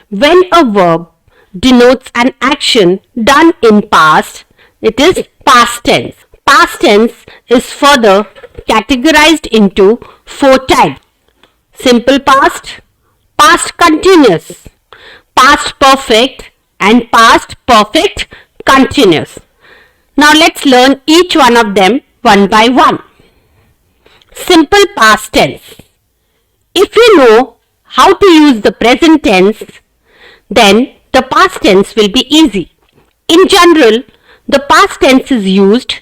When a verb denotes an action done in past, it is past tense. Past tense is further categorized into 4 types: simple past, past continuous, past perfect, and past perfect continuous. Now let's learn each one of them one by one. Simple past tense. If you know how to use the present tense, then the past tense will be easy. In general, the past tense is used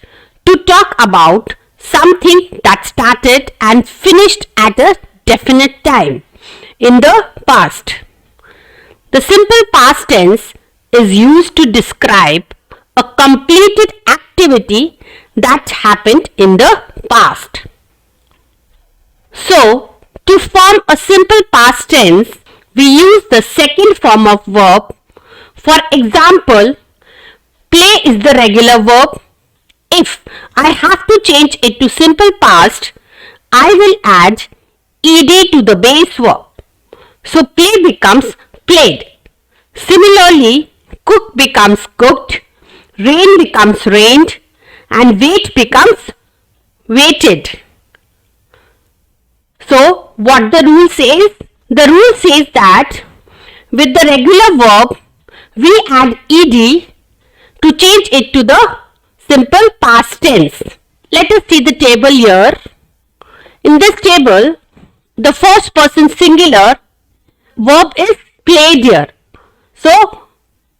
to talk about something that started and finished at a definite time in the past. The simple past tense is used to describe a completed activity that happened in the past. So, to form a simple past tense, we use the second form of verb. For example, play is the regular verb. If I have to change it to simple past, I will add ed to the base verb. So play becomes played. Similarly, cook becomes cooked, rain becomes rained, and wait becomes waited. So what the rule says? The rule says that with the regular verb, we add ed to change it to the simple past tense. Let us see the table here. In this table, the first person singular verb is played here. So,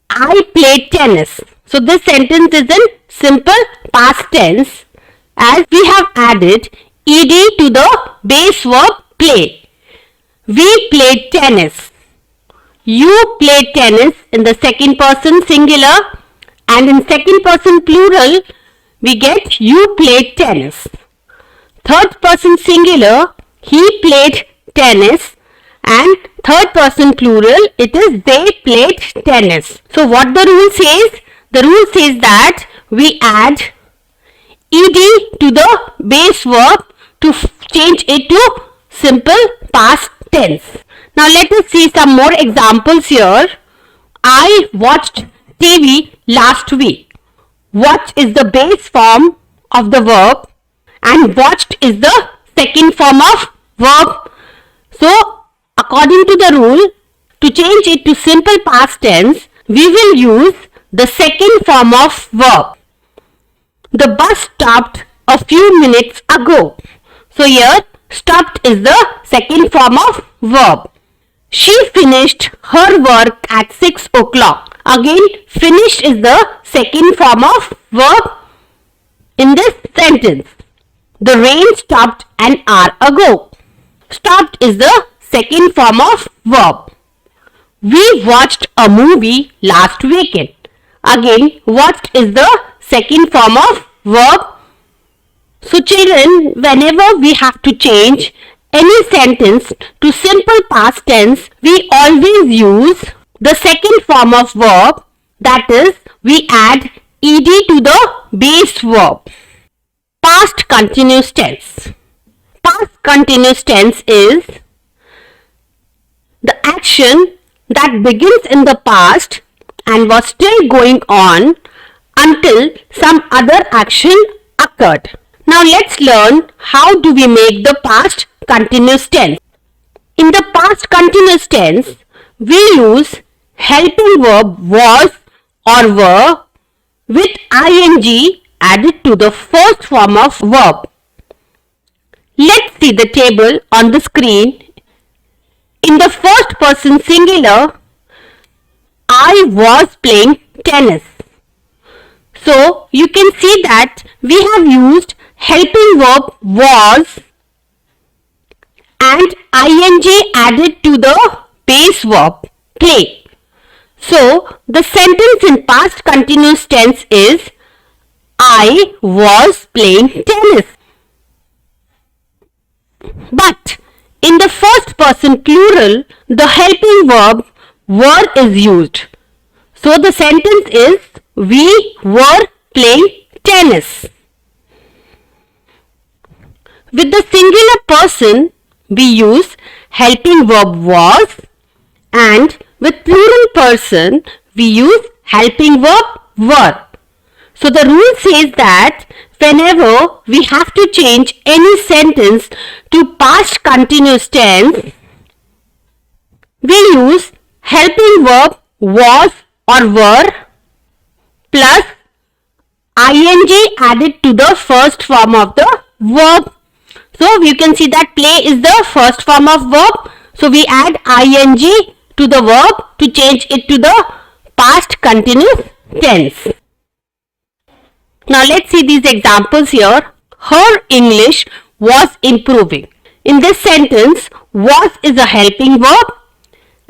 I played tennis. So, this sentence is in simple past tense as we have added ed to the base verb play. We played tennis. You played tennis in the second person singular, and in second person plural we get you played tennis. Third person singular, he played tennis, and third person plural, it is they played tennis. So what the rule says? The rule says that we add ed to the base verb to change it to simple past tense. Now let us see some more examples here. I watched TV last week. Watch is the base form of the verb and watched is the second form of verb. So according to the rule, to change it to simple past tense, we will use the second form of verb. The bus stopped a few minutes ago. So here stopped is the second form of verb. She finished her work at 6 o'clock. Again, finished is the second form of verb in this sentence. The rain stopped an hour ago. Stopped is the second form of verb. We watched a movie last weekend. Again, watched is the second form of verb. So children, whenever we have to change any sentence to simple past tense, we always use the second form of verb, that is, we add ed to the base verb. Past continuous tense. Past continuous tense is the action that begins in the past and was still going on until some other action occurred. Now let's learn how do we make the past continuous tense. In the past continuous tense, we use helping verb was or were with ing added to the first form of verb. Let's see the table on the screen. In the first person singular, I was playing tennis. So you can see that we have used helping verb was and ing added to the base verb play. So the sentence in past continuous tense is I was playing tennis. But in the first person plural, the helping verb were is used. So the sentence is we were playing tennis. With the singular person, we use helping verb was, and With plural person, we use helping verb were. So the rule says that whenever we have to change any sentence to past continuous tense, we use helping verb was or were plus ing added to the first form of the verb. So you can see that play is the first form of verb. So we add ing to the verb to change it to the past continuous tense. Now let's see these examples here. Her English was improving. In this sentence, was is a helping verb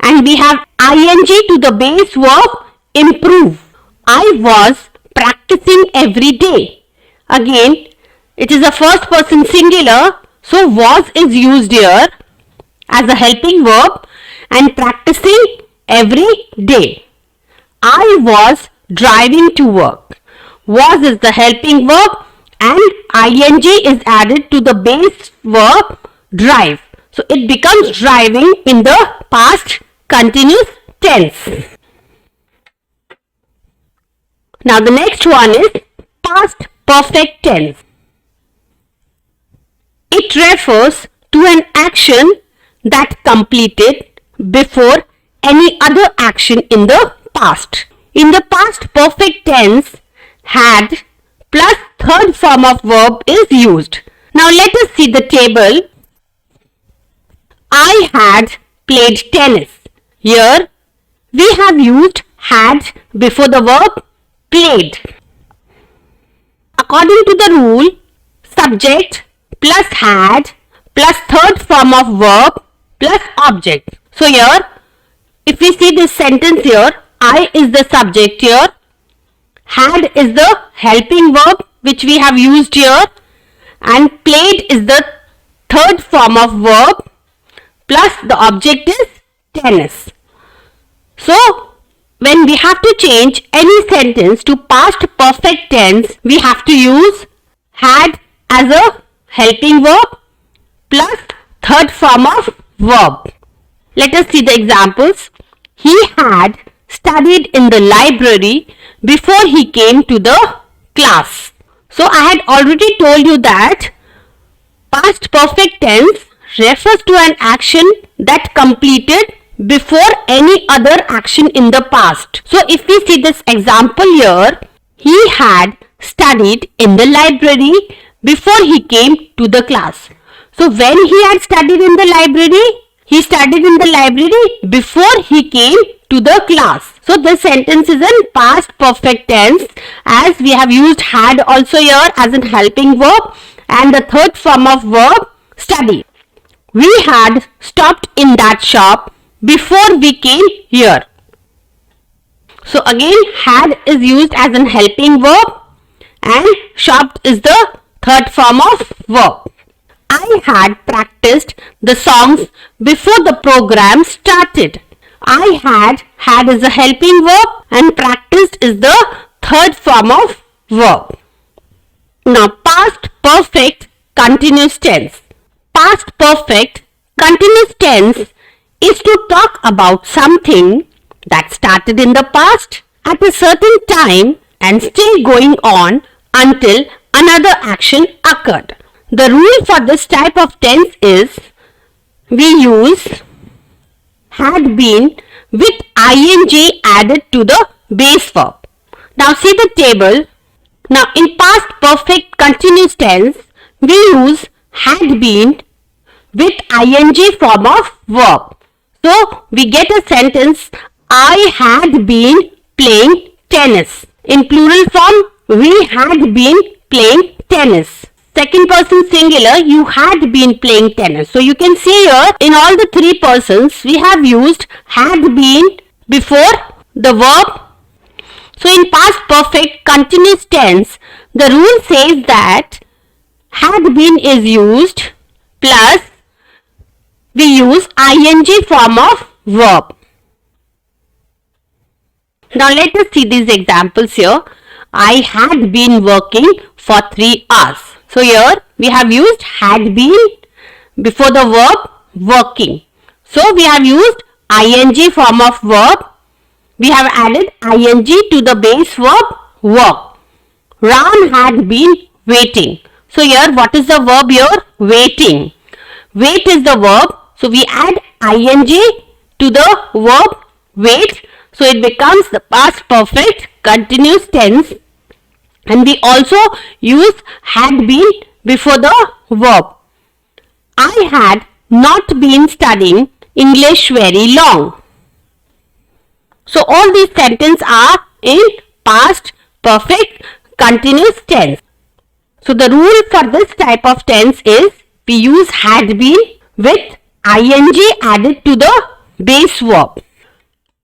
and we have ing to the base verb improve. I was practicing every day. Again, it is a first person singular, so was is used here as a helping verb and practicing every day. I was driving to work. Was is the helping verb and ing is added to the base verb drive. So it becomes driving in the past continuous tense. Now the next one is past perfect tense. It refers to an action that completed before any other action in the past. In the past perfect tense, had plus third form of verb is used. Now let us see the table. I had played tennis. Here we have used had before the verb played. According to the rule, subject plus had plus third form of verb plus object. So here, if we see this sentence here, I is the subject here, had is the helping verb which we have used here and played is the third form of verb plus the object is tennis. So, when we have to change any sentence to past perfect tense, we have to use had as a helping verb plus third form of verb. Let us see the examples. He had studied in the library before he came to the class. So I had already told you that past perfect tense refers to an action that completed before any other action in the past. So if we see this example here, he had studied in the library before he came to the class. So when he had studied in the library, he studied in the library before he came to the class. So this sentence is in past perfect tense as we have used had also here as an helping verb and the third form of verb study. We had stopped in that shop before we came here. So again had is used as an helping verb and shopped is the third form of verb. I had practiced the songs before the program started. I had is a helping verb and practiced is the third form of verb. Now past perfect continuous tense. Past perfect continuous tense is to talk about something that started in the past at a certain time and still going on until another action occurred. The rule for this type of tense is we use had been with ing added to the base verb. Now see the table. Now in past perfect continuous tense, we use had been with ing form of verb. So we get a sentence, I had been playing tennis. In plural form, we had been playing tennis. Second person singular, you had been playing tennis. So you can see here in all the three persons, we have used had been before the verb. So in past perfect continuous tense, the rule says that had been is used plus we use ing form of verb. Now let us see these examples here. I had been working for 3 hours. So here we have used had been before the verb working. So we have used ing form of verb. We have added ing to the base verb work. Ram had been waiting. So here what is the verb here? Waiting. Wait is the verb. So we add ing to the verb wait. So it becomes the past perfect continuous tense. And we also use had been before the verb. I had not been studying English very long. So all these sentences are in past perfect continuous tense. So the rule for this type of tense is we use had been with ing added to the base verb.